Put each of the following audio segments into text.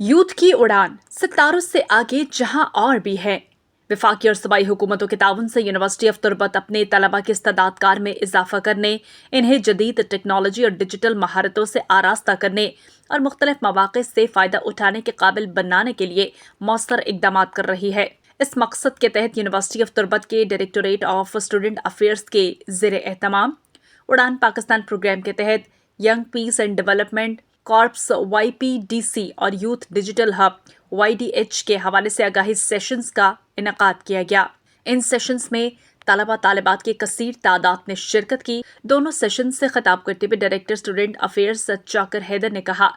Youth की उड़ान सितारों से आगे जहां और भी है। वफाकी और सूबाई हुकूमतों के ताउन से यूनिवर्सिटी ऑफ तुर्बत अपने तलबा की इस्तादादकार में इजाफा करने, इन्हें जदीद टेक्नोलॉजी और डिजिटल महारतों से आरास्ता करने और मुख्तलिफ मौक़े से फ़ायदा उठाने के काबिल बनाने के लिए मौसर इकदाम कर रही है। इस मकसद के तहत यूनिवर्सिटी ऑफ तुर्बत के डायरेक्टोरेट ऑफ स्टूडेंट अफेयर्स के ज़ेर एहतमाम उड़ान पाकिस्तान प्रोग्राम के तहत young peace and development corps YPDC और यूथ डिजिटल हब YDH के हवाले से आगाही सेशंस का इनेकाद किया गया। इन सेशंस में तलबा तालिबात की कसीर तादाद ने शिरकत की। दोनों सेशन से खिताब करते हुए डायरेक्टर स्टूडेंट अफेयर्स चाकर हैदर ने कहा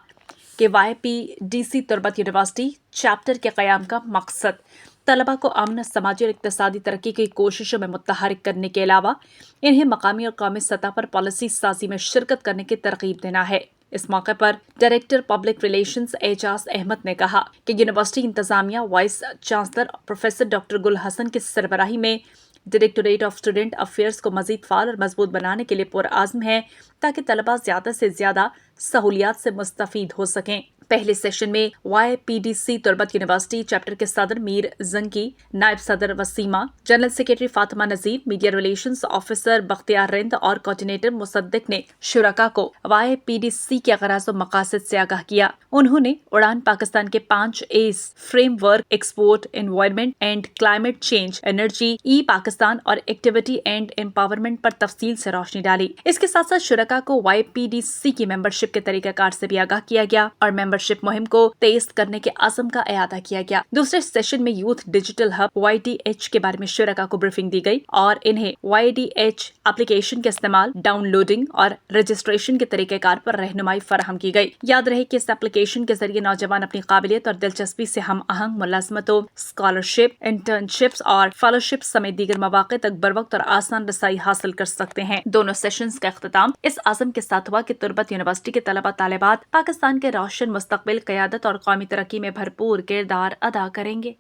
कि YPDC तुर्बत यूनिवर्सिटी चैप्टर के क़याम का मकसद तलबा को अमन, समाजी और इक्तिसादी तरक्की की कोशिशों में मुतहरिक करने के अलावा इन्हें मकामी और कौमी सतह पर पॉलिसी साजी में शिरकत करने की तरगीब देना है। इस मौके पर director public relations Ejaz Ahmed ने कहा कि यूनिवर्सिटी इंतजामिया वाइस चांसलर प्रोफेसर डॉक्टर गुल हसन की सरबराही में डायरेक्टोरेट ऑफ स्टूडेंट अफेयर्स को मजीद फाल और मजबूत बनाने के लिए पुरआज़म है ताकि तलबा ज़्यादा से ज़्यादा सहूलियात से मुस्तफ़ीद हो सकें। पहले सेशन में YPDC तुर्बत यूनिवर्सिटी चैप्टर के सदर मीर जंकी, नायब सदर Waseema, general secretary Fatima Nazeer, media relations officer Bakhtiar Rind और कोऑर्डिनेटर मुसद्दिक ने शुरका को YPDC के गराज़ व मकासद से आगाह किया। उन्होंने उड़ान पाकिस्तान के 5 A's framework, export, environment and climate change, energy, E Pakistan और एक्टिविटी एंड एम्पावरमेंट पर तफसील से रोशनी डाली। इसके साथ साथ शुरका को YPDC की मेंबरशिप के तरीक़ाकार से भी आगाह किया गया और मेंबरशिप मुहिम को तेज करने के आज़म का इयादा किया गया। दूसरे सेशन में यूथ डिजिटल हब YDH के बारे में शुरका को ब्रीफिंग दी गई और इन्हें YDH एप्लीकेशन के इस्तेमाल, डाउनलोडिंग और रजिस्ट्रेशन के तरीक़ेकार पर रहनुमाई फराहम की गई। याद रहे कि इस एप्लीकेशन के जरिए नौजवान अपनी काबिलियत और दिलचस्पी से हम आहंग मुलाजमतों, स्कॉलरशिप, इंटर्नशिप्स और फेलोशिप समेत दीगर मौक़े तक बरवक्त और आसान रसाई हासिल कर सकते हैं। दोनों सेशंस का इख्तिताम इस आज़म के साथ हुआ कि तुर्बत यूनिवर्सिटी के तलबा तालिबात पाकिस्तान के रोशन मुस्तकबिल, क़यादत और कौमी तरक्की में भरपूर किरदार अदा करेंगे।